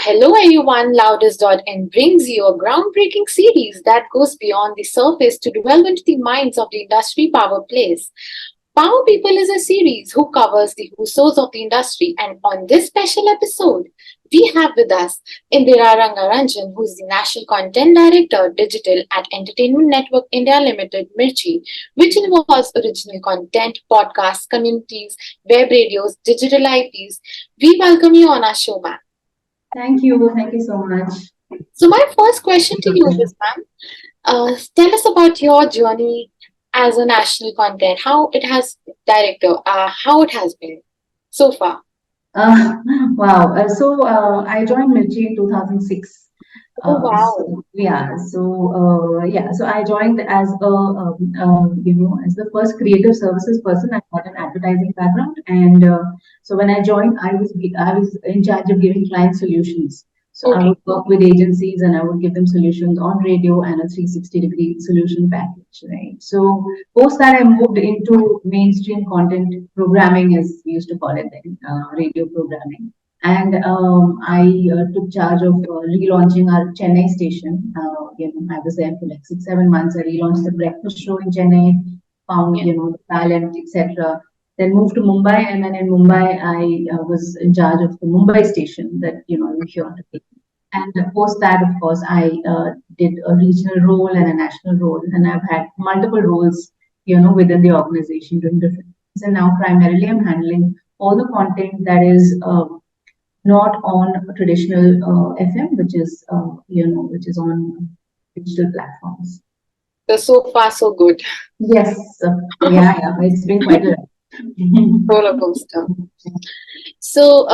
Hello everyone, Loudest.in brings you a groundbreaking series that goes beyond the surface to delve into the minds of the industry power plays. Power People is a series who covers the whosos of the industry, and on this special episode, we have with us Indira Rangarajan, who is the National Content Director Digital at Entertainment Network India Limited, Mirchi, which involves original content, podcasts, communities, web radios, digital IPs. We welcome you on our show, ma'am. Thank you. Thank you so much. So my first question to you is, ma'am, tell us about your journey as a national content, how it has how it has been so far. Uh, wow. I joined Mirchi in 2006. Oh wow. So I joined as as the first creative services person. I got an advertising background, and so when I joined, I was in charge of giving client solutions. So I Okay. would work with agencies and I would give them solutions on radio and a 360-degree solution package, right? So post that, I moved into mainstream content programming, as we used to call it then, radio programming. And I took charge of relaunching our Chennai station. I was there for like 6, 7 months. I relaunched the breakfast show in Chennai, found Yeah. the talent, etc. Then moved to Mumbai, and then in Mumbai, I was in charge of the Mumbai station that you hear on the TV. And post that, of course, I did a regional role and a national role, and I've had multiple roles, within the organization doing different things. And now, primarily, I'm handling all the content that is not on traditional FM, which is on digital platforms. So far so good. Yes, yeah, it's been quite a Roller coaster. So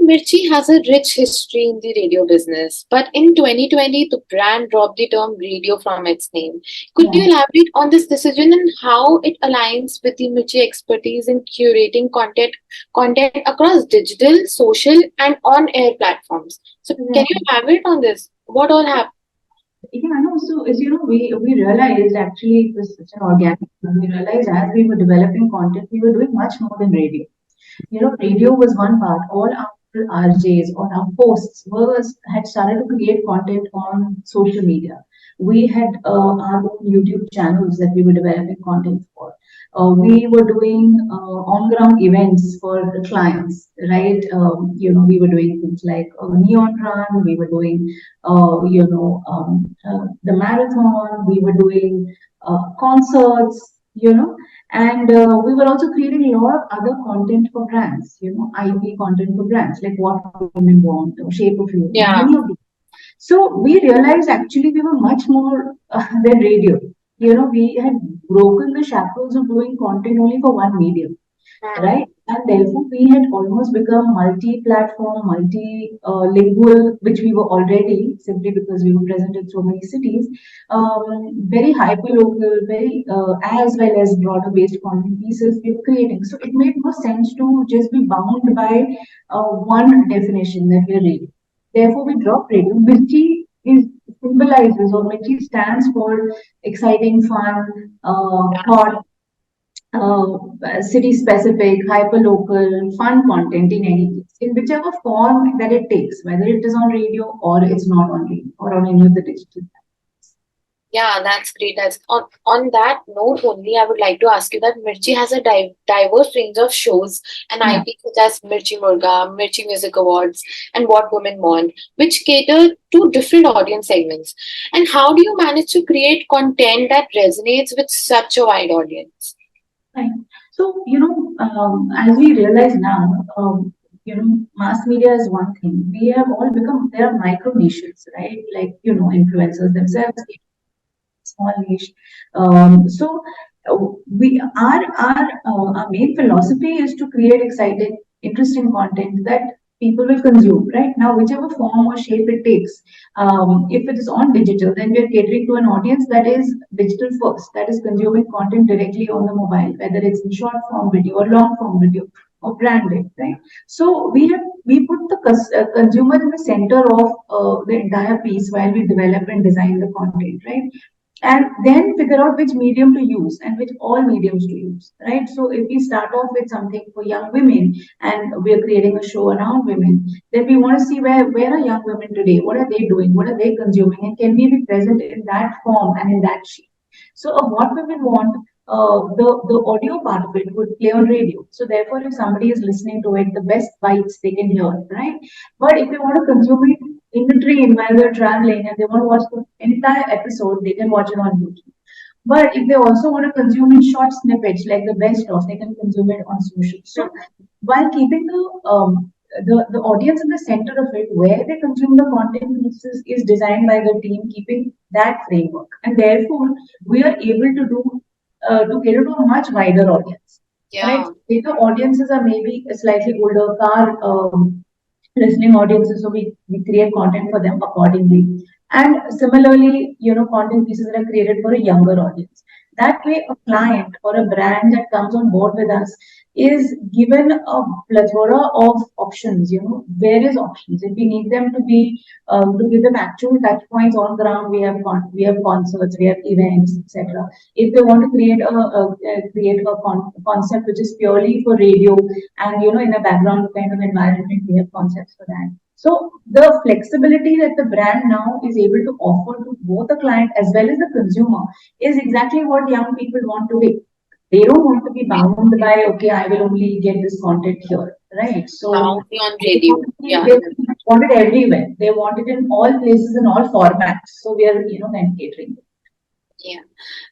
Mirchi has a rich history in the radio business, but in 2020, the brand dropped the term radio from its name. Could you yeah. elaborate on this decision and how it aligns with the Mirchi expertise in curating content across digital, social, and on-air platforms? So, can you Yeah. elaborate on this? What all happened? Yeah, no. So as we realized actually it was such an organic. We realized as we were developing content, we were doing much more than radio. Radio was one part. All our RJs or our hosts had started to create content on social media. We had our own YouTube channels that we were developing content for. We were doing on-ground events for the clients, right? We were doing things like neon run. We were doing, the marathon. We were doing concerts. And we were also creating a lot of other content for brands, IP content for brands, like what women want, or shape of you, Yeah. many of these. So we realized actually we were much more than radio. We had broken the shackles of doing content only for one medium, Hmm. right? And therefore, we had almost become multi-platform, multi-lingual, which we were already simply because we were present in so many cities. Very hyper-local, very as well as broader-based content pieces we were creating. So it made more sense to just be bound by one definition that we're reading. Therefore, we dropped radio. Mirchi is symbolizes or Mirchi stands for exciting, fun, hot, city specific, hyper local, fun content in any case, in whichever form that it takes, whether it is on radio or it's not on radio or on any of the digital. Yeah, that's great. That's on that note only, I would like to ask you that Mirchi has a diverse range of shows and Yeah. IP such as Mirchi Murga, Mirchi Music Awards, and What Women Want, which cater to different audience segments. And how do you manage to create content that resonates with such a wide audience? Right. So, as we realize now, mass media is one thing. We have all become, there are micro niches, right? Like, influencers themselves, small niche. So our main philosophy is to create exciting, interesting content that people will consume. Right now, whichever form or shape it takes. If it is on digital, then we are catering to an audience that is digital first, that is consuming content directly on the mobile, whether it's in short form video or long form video or branded, right? So we put the consumer in the center of the entire piece while we develop and design the content, right? and then figure out which medium to use and which all mediums to use, right? So if we start off with something for young women and we're creating a show around women, then we want to see where are young women today, what are they doing, what are they consuming, and can we be present in that form and in that shape. So what women want, the audio part of it would play on radio. So therefore, if somebody is listening to it, the best bites they can hear, right? But if they want to consume it in the train while they're traveling and they want to watch the entire episode, they can watch it on YouTube. But if they also want to consume in short snippets, like the best of, they can consume it on social. So while keeping the audience in the center of it, where they consume the content is designed by the team, keeping that framework, and therefore we are able to do to cater to a much wider audience. Right? Yeah. If the audiences are maybe a slightly older car listening audiences, so we create content for them accordingly. And similarly, content pieces that are created for a younger audience. That way, a client or a brand that comes on board with us is given a plethora of options, various options. If we need them to give them actual touch points on ground, we have concerts, we have events, etc. If they want to create a concept which is purely for radio and in a background kind of environment, we have concepts for that. So the flexibility that the brand now is able to offer to both the client as well as the consumer is exactly what young people want today. They don't want to be bound by, okay, I will only get this content here, right? So Now only on radio. Yeah. they want it everywhere. They want it in all places in all formats. So we are, kind of catering. Yeah,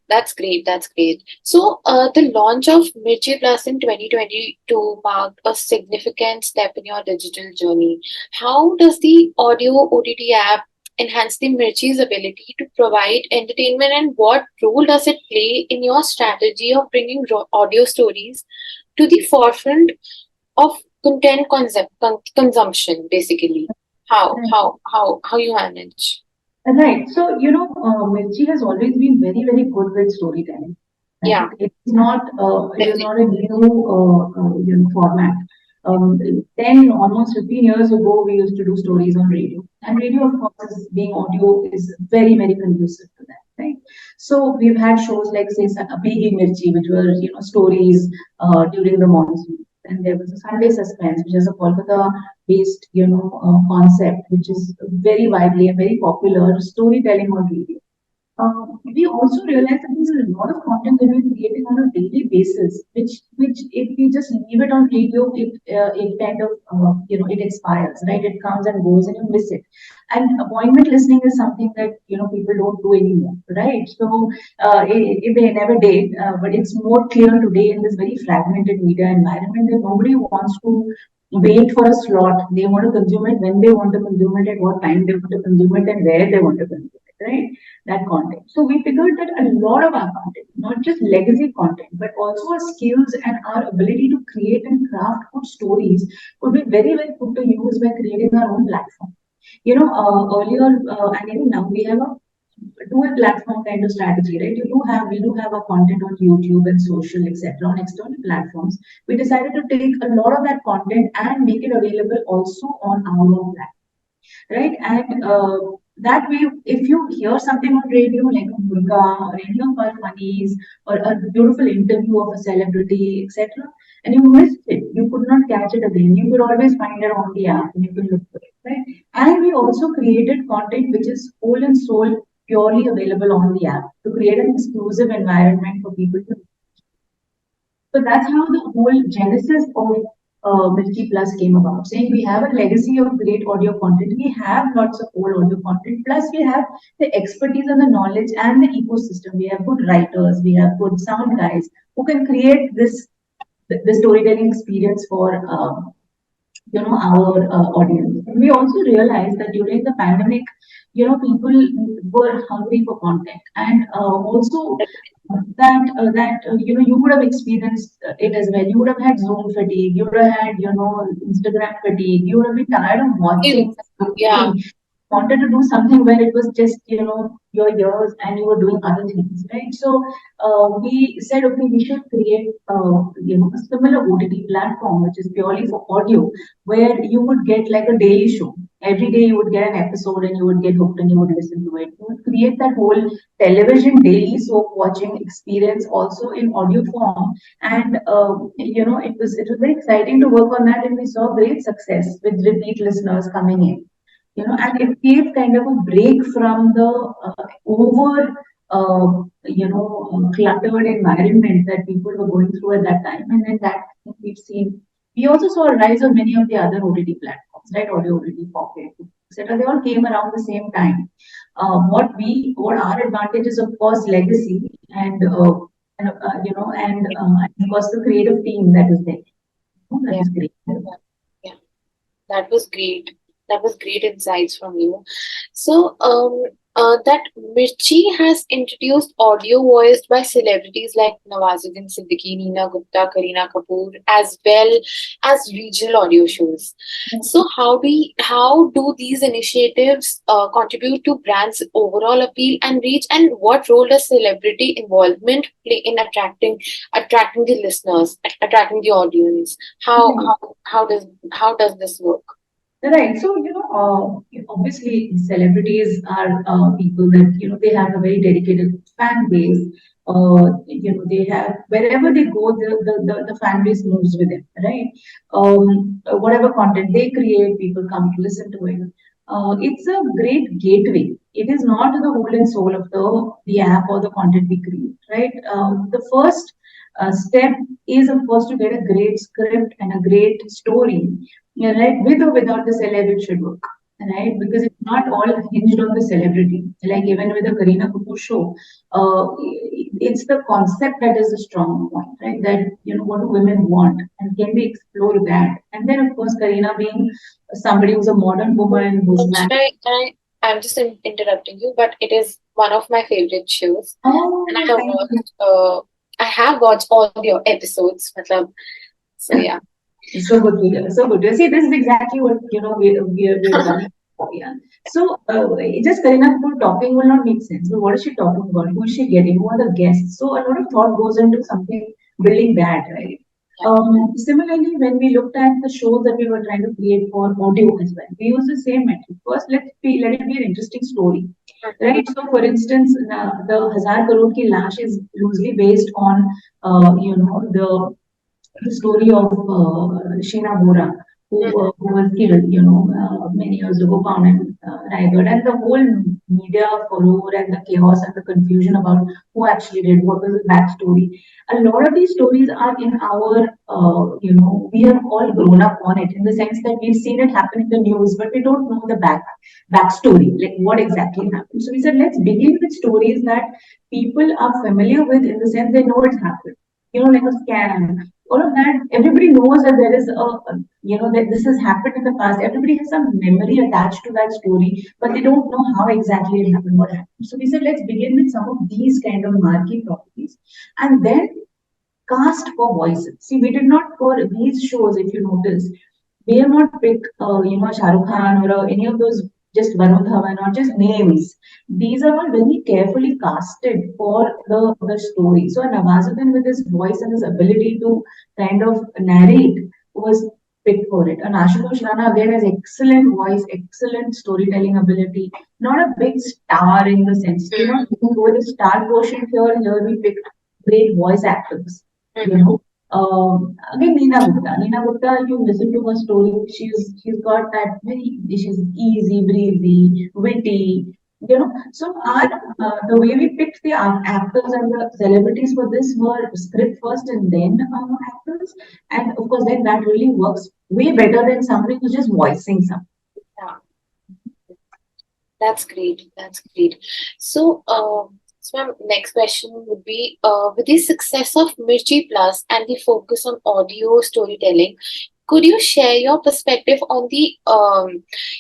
that's great. That's great. So, the launch of Mirchi Plus in 2022 marked a significant step in your digital journey. How does the audio OTT app enhance the Mirchi's ability to provide entertainment, and what role does it play in your strategy of bringing audio stories to the forefront of content consumption, basically? How you manage? Right. So, Mirchi has always been very, very good with storytelling. Right? Yeah, It is not a definitely. new, format. 10, almost 15 years ago, we used to do stories on radio. And radio, of course, being audio, is very, very conducive to that, right? So we've had shows like, say, Bigi Mirchi, which were, stories during the monsoon. And there was a Sunday Suspense, which is a Kolkata-based, concept, which is very widely and very popular storytelling on radio. We also realize that there's a lot of content that we're creating on a daily basis, which if we just leave it on radio, it kind of it expires, right? It comes and goes, and you miss it. And appointment listening is something that people don't do anymore, right? So they never did, but it's more clear today in this very fragmented media environment that nobody wants to wait for a slot. They want to consume it when they want to consume it, at what time they want to consume it, and where they want to consume it, right? That content. So we figured that a lot of our content, not just legacy content, but also our skills and our ability to create and craft good stories could be very well put to use by creating our own platform. Earlier and even now we have a dual platform kind of strategy, right? We do have a content on YouTube and social, etc., on external platforms. We decided to take a lot of that content and make it available also on our own platform, right? And that way, if you hear something on radio like a murga or any of our funnies or a beautiful interview of a celebrity, etc., and you missed it, you could not catch it again. You could always find it on the app and you can look for it, right? And we also created content which is whole and soul purely available on the app to create an exclusive environment for people to. So that's how the whole genesis of Mirchi Plus came about, saying we have a legacy of great audio content. We have lots of old audio content. Plus, we have the expertise and the knowledge and the ecosystem. We have good writers, we have good sound guys who can create the storytelling experience for our audience. We also realized that during the pandemic, people were hungry for content, and also that you would have experienced it as well. You would have had Zoom fatigue. You would have had Instagram fatigue. You would have been tired of watching. Yeah. Wanted to do something where it was just your ears and you were doing other things, right? So we said, okay, we should create a similar OTT platform which is purely for audio, where you would get like a daily show, Every day you would get an episode and you would get hooked and you would listen to it. You would create that whole television daily soap watching experience also in audio form. And it was very exciting to work on that, and we saw great success with repeat listeners coming in. And it gave kind of a break from the over cluttered environment that people were going through at that time. And then that we've seen. We also saw a rise of many of the other OTT platforms, right? Audio OTT, Pocket, etc. They all came around the same time. What our advantage is, of course, legacy and of course the creative team that is there. That Yeah. is great. Yeah. That was great. That was great insights from you. So, that Mirchi has introduced audio voiced by celebrities like Nawazuddin Siddiqui, Neena Gupta, Kareena Kapoor, as well as regional audio shows. So, how do these initiatives contribute to brands' overall appeal and reach, and what role does celebrity involvement play in attracting the listeners, attracting the audience? How Right. how how does this work? Right. So, obviously, celebrities are people that, they have a very dedicated fan base. They have, wherever they go, the fan base moves with them, right? Whatever content they create, people come to listen to it. It's a great gateway. It is not the whole and soul of the app or the content we create, right? The first step is, of course, to get a great script and a great story, right? With or without the celeb, it should work, right? Because it's not all hinged on the celebrity. Like even with the Kareena Kapoor show, it's the concept that is the strong point, right? That, what do women want, and can we explore that? And then, of course, Kareena being somebody who's a modern woman who's married. I'm just interrupting you, but it is one of my favorite shows, and Oh, thank you. I have watched all your episodes, matlab, so yeah. So good to hear. So good to hear. See, this is exactly what we're coming for. Yeah. So just Kareena Kapoor talking will not make sense. But what is she talking about? Who is she getting? Who are the guests? So a lot of thought goes into something building that, right? Yeah. Similarly, when we looked at the shows that we were trying to create for audio as well, we use the same method. First, let it be an interesting story, right? So, for instance, the Hazar Karod Ki Lash is loosely based on, the story of Sheena Bora, who was killed, many years ago, found in Raigad, and the whole media furore and the chaos and the confusion about who actually did, what was the backstory. A lot of these stories are in our, we have all grown up on it in the sense that we've seen it happen in the news, but we don't know the backstory, like what exactly happened. So we said, let's begin with stories that people are familiar with in the sense they know it happened. Like a scam, all of that. Everybody knows that there is that this has happened in the past. Everybody has some memory attached to that story, but they don't know how exactly it happened, what happened. So we said, let's begin with some of these kind of marquee properties, and then cast for voices. See, we did not, for these shows, if you notice, we have not picked, Shah Rukh Khan or any of those, just Varun Dhawan or just names. These are all very carefully casted for the story. So Nawazuddin, with his voice and his ability to kind of narrate, was picked for it. And Ashutosh Rana again has excellent voice, excellent storytelling ability. Not a big star in the sense, you can go with a star quotient here. Here we picked great voice actors. Again, Neena Gupta. Neena Gupta, if you listen to her story, she's got that she's easy, breezy, witty. So the way we picked the actors and the celebrities for this were script first and then actors, and of course then that really works way better than somebody who's just voicing something. Yeah, that's great. That's great. So, so my next question would be, with the success of Mirchi Plus and the focus on audio storytelling, could you share your perspective on the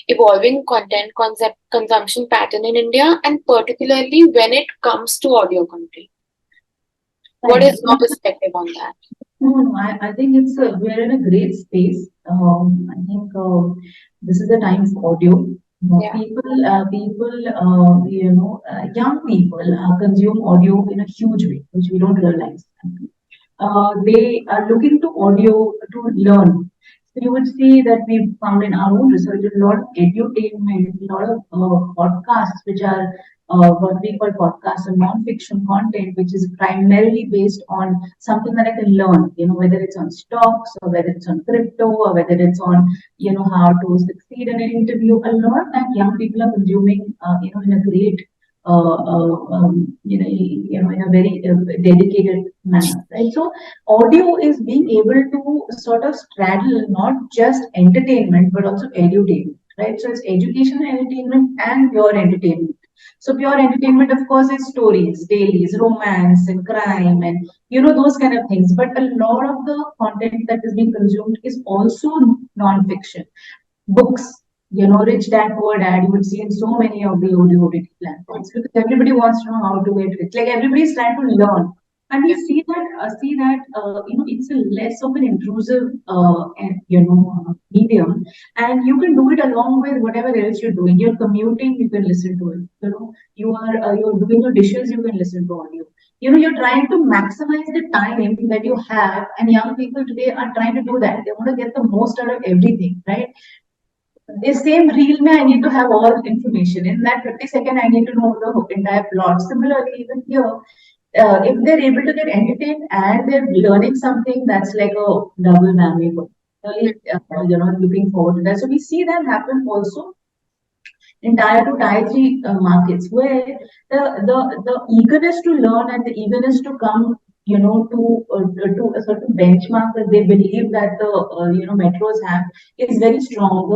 evolving content concept consumption pattern in India, and particularly when it comes to audio content? What Right. is your perspective on that? No, I think we're in a great space. I think this is the time for audio. Yeah. Young people consume audio in a huge way, which we don't realize. They are looking to audio to learn. you would see that we found in our own research a lot of edutainment, a lot of podcasts, which are what we call podcasts and non-fiction content, which is primarily based on something that I can learn, whether it's on stocks or whether it's on crypto or whether it's on, how to succeed in an interview. A lot of that young people are consuming, in a great in a very dedicated manner, right? So audio is being able to sort of straddle not just entertainment but also edutainment, right? So it's education and entertainment and pure entertainment. So pure entertainment, of course, is stories, dailies, romance, and crime, and those kind of things. But a lot of the content that is being consumed is also non-fiction. Books, rich dad, poor dad, you would see in so many of the audio OTT platforms because everybody wants to know how to get rich. Like everybody's trying to learn. And we see that it's a less of an intrusive medium, and you can do it along with whatever else you're doing. You're commuting, you can listen to it. You're doing your dishes, you can listen to audio. You're trying to maximize the time that you have, and young people today are trying to do that. They want to get the most out of everything, right? The same reel may I need to have all information. In that 50 second, I need to know the entire plot. Similarly, even here, if they're able to get entertained and they're learning something, that's like a double whammy for really, looking forward to that. So we see that happen also in tier 2, tier 3 markets, where the eagerness to learn and the eagerness to come, to a certain benchmark that they believe that the metros have is very strong.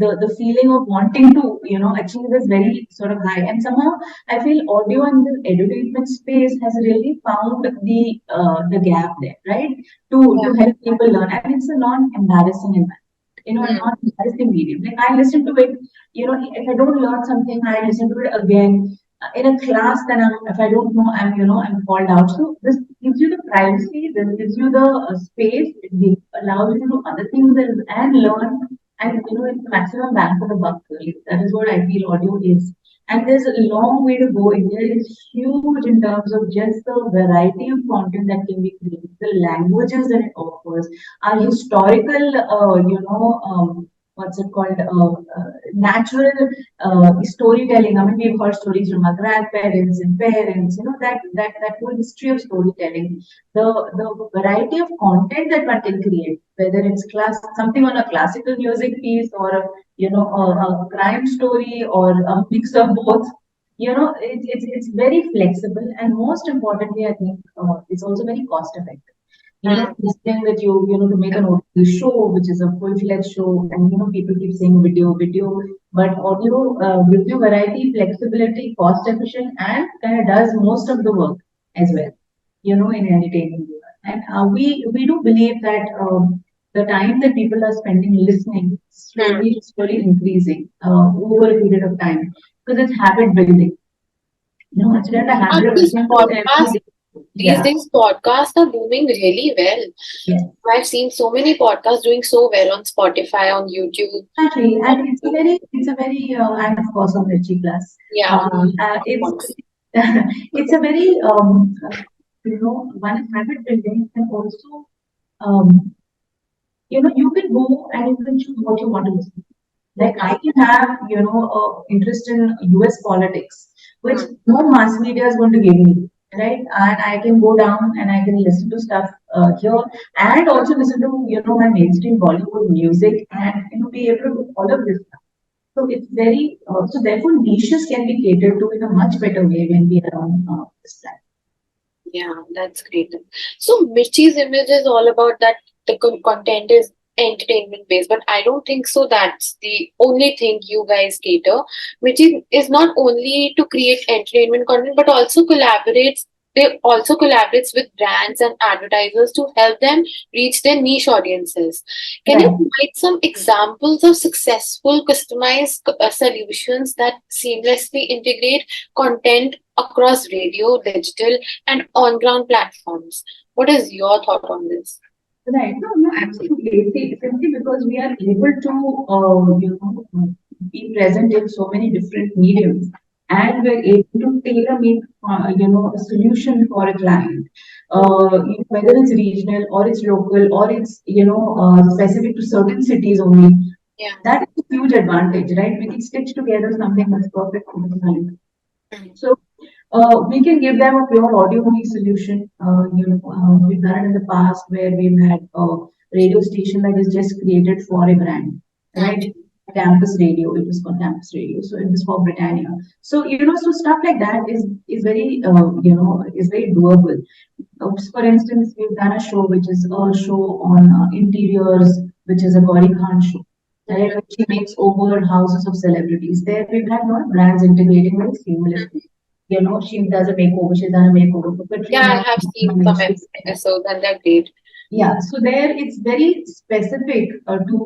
The feeling of wanting to achieve is very sort of high, and somehow I feel audio and the entertainment space has really found the gap there, right? To help people learn, and it's a non-embarrassing environment, a non-embarrassing medium. Like I listen to it, if I don't learn something, I listen to it again. In a class, then if I don't know, I'm called out. So this gives you the privacy, this gives you the space, allows you to do other things and learn, and it's the maximum bang for the buck. Really. That is what I feel audio is. And there's a long way to go. India is huge in terms of just the variety of content that can be created, the languages that it offers, our historical, what's it called, natural storytelling. I mean, we've heard stories from our grandparents and parents, that whole history of storytelling, the variety of content that one can create, whether it's something on a classical music piece or a crime story or a mix of both. It's very flexible, and most importantly, I think it's also very cost effective. This thing that to make an OTT show, which is a full-fledged show, and people keep saying video, but audio gives you variety, flexibility, cost efficient, and kind of does most of the work as well, in entertaining you. And we do believe that the time that people are spending listening is slowly increasing over a period of time, because it's habit building. It's not a habit of listening to it every day. These days, podcasts are booming really well. Yes. I've seen so many podcasts doing so well on Spotify, on YouTube. Exactly, and it's a very, and of course on Mirchi Plus. Yeah. It's a very, one is habit building, and also, you can go and you can choose what you want to listen to. Like I can have, interest in US politics, which no mass media is going to give me. Right, and I can go down and I can listen to stuff here, and also listen to my mainstream Bollywood music, and be able to do all of this stuff. So it's very so therefore niches can be catered to in a much better way when we are on this platform. Yeah, that's great. So Mirchi's image is all about that the content is entertainment based, but I don't think so that's the only thing you guys cater. Mirchi is not only to create entertainment content, but also collaborates with brands and advertisers to help them reach their niche audiences. Can you provide some examples of successful customized solutions that seamlessly integrate content across radio, digital, and on-ground platforms? What is your thought on this? Right. No, absolutely. See, simply because we are able to, be present in so many different mediums, and we're able to tailor make a solution for a client, whether it's regional or it's local or it's specific to certain cities only. Yeah. That is a huge advantage, right? We can stitch together something that's perfect for the client. Mhm. So we can give them a pure audio only solution. We've done it in the past where we've had a radio station that is just created for a brand, right? Okay. Campus radio, it was called campus radio. So it was for Britannia. So so stuff like that is very is very doable. For instance, we've done a show which is a show on interiors, which is a Gauri Khan show. Right, Mhm. where she makes over houses of celebrities. There we've had a lot of brands integrating very seamlessly. She does a makeover, she's done a makeover for Yeah, I Katrina. have seen some episodes and they're great. Yeah, so there it's very specific to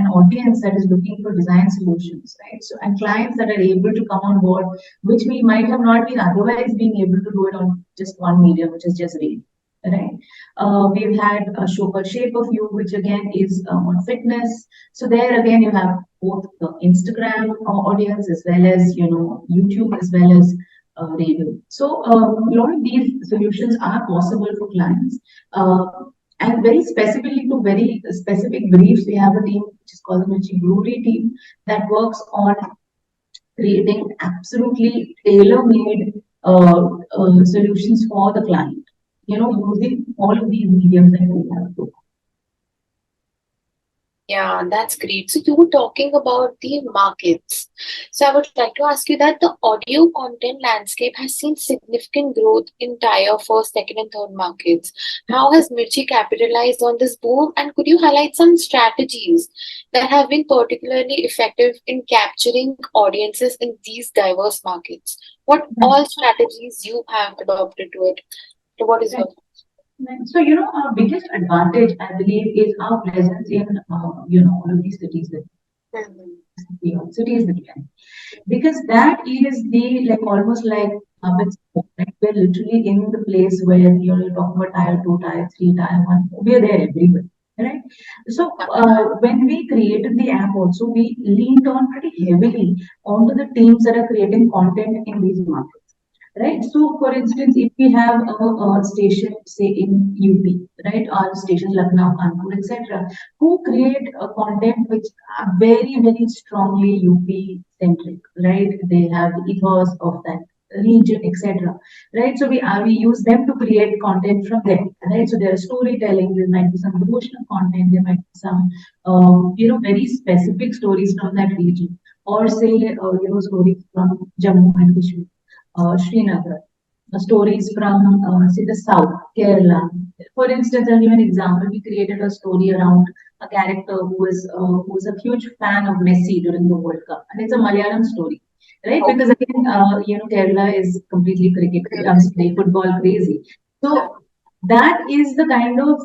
an audience that is looking for design solutions, right? So, and clients that are able to come on board, which we might have not been otherwise being able to do it on just one medium, which is just radio, right? We've had a show called Shape of You, which again is on fitness. So there again you have both the Instagram audience as well as YouTube as well as radio. So a lot of these solutions are possible for clients. Uh, and very specifically to very specific briefs, we have a team which is called the Mirchi Brewery team that works on creating absolutely tailor-made solutions for the client. Using all of these mediums that we have to. Yeah, that's great. So you were talking about the markets. So I would like to ask you that the audio content landscape has seen significant growth in tier first, second, and third markets. How has Mirchi capitalized on this boom? And could you highlight some strategies that have been particularly effective in capturing audiences in these diverse markets? What all strategies you have adopted to it? So what is your So, our biggest advantage, I believe, is our presence in, all of these cities that Mhm. cities that we are in. Because that is the, like, almost like hub and spoke, right? We're literally in the place where, you're talking about tier two, tier three, tier one. We're there everywhere, right? So, when we created the app also, we leaned on pretty heavily onto the teams that are creating content in these markets. Right. So, for instance, if we have a station, say in UP, right, or stations Lucknow, Kanpur, etc., who create a content which are very, very strongly UP centric, right? They have the ethos of that region, etc. Right. So we use them to create content from there, right? So there is storytelling. There might be some devotional content. There might be some, very specific stories from that region, or say, stories from Jammu and Kashmir, Srinagar, stories from, say, the south, Kerala. For instance, I'll give an example. We created a story around a character who is a huge fan of Messi during the World Cup, and it's a Malayalam story, right? Because again, Kerala is completely cricket, football crazy. So that is the kind of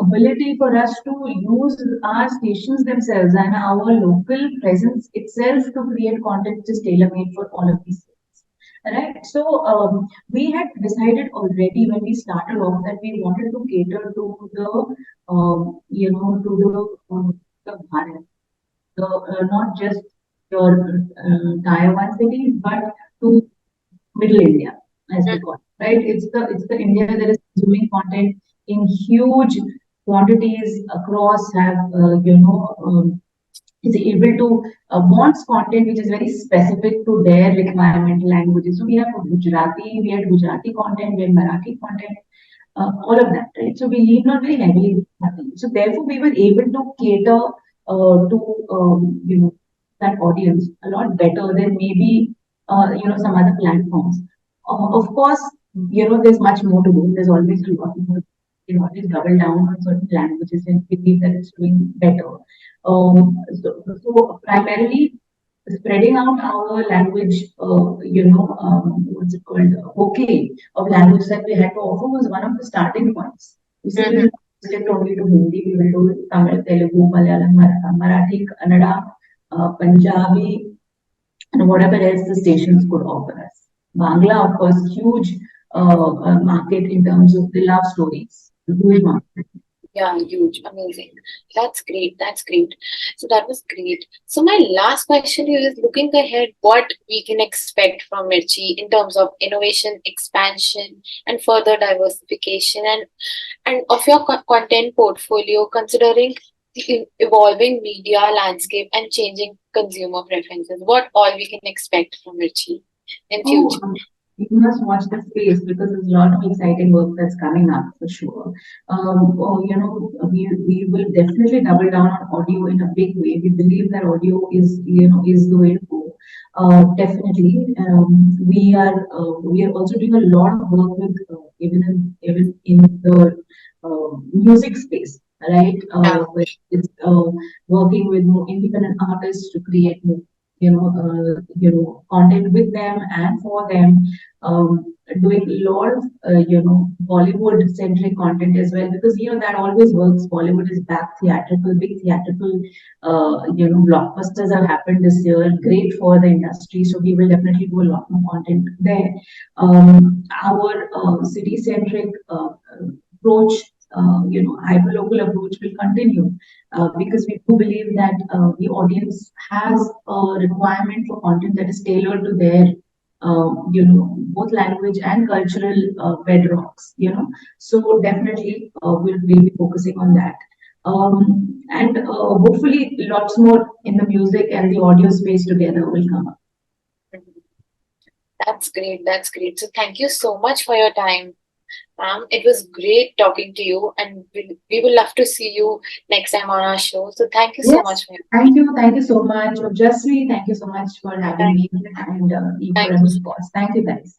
ability for us to use our stations themselves and our local presence itself to create content which is tailor made for all of these things. Right. So we had decided already when we started off that we wanted to cater to the the Bharat, not just your tier one cities, but to Middle India, as we call it, right? It's the India that is consuming content in huge quantities across, have is able to wants content which is very specific to their requirement languages. So we have Gujarati content, we have Marathi content, all of that, right? So we lean on very heavily with Gujarati. So therefore, we were able to cater to that audience a lot better than maybe some other platforms. Of course, there's much more to do. There's always a lot more. Always double down on certain languages and believe that it's doing better. So primarily spreading out our language, what's it called, okay, of language that we had to offer was one of the starting points. We said we will not restrict only to Hindi, we will do Tamil, Telugu, Malayalam, Marathi, Kannada, Punjabi, and whatever else the stations could offer us. Bangla, of course, huge market in terms of the love stories, huge market. Yeah, huge, amazing. That's great. That's great. So that was great. So my last question to you is looking ahead, what we can expect from Mirchi in terms of innovation, expansion, and further diversification, and of your content portfolio, considering the evolving media landscape and changing consumer preferences. What all we can expect from Mirchi in Oh, future? you must watch the space because there's a lot of exciting work that's coming up for sure. We will definitely double down on audio in a big way. We believe that audio is the way to go. Definitely, we are also doing a lot of work with even in the music space, right? Yeah. Where it's working with more independent artists to create more content with them and for them, doing a lot of Bollywood centric content as well, because that always works. Bollywood is back, theatrical, big theatrical blockbusters have happened this year, great for the industry, so we will definitely do a lot more content there. Our city centric approach, hyperlocal approach will continue, because we do believe that the audience has a requirement for content that is tailored to their, both language and cultural bedrocks. So definitely we'll be focusing on that. And hopefully lots more in the music and the audio space together will come up. Mhm. That's great. That's great. So thank you so much for your time. It was great talking to you, and we will love to see you next time on our show. So thank you so Yes, much for your thank you so much, Jasri. Thank you so much for having time. me and for Thank a you. response. Thank you, guys.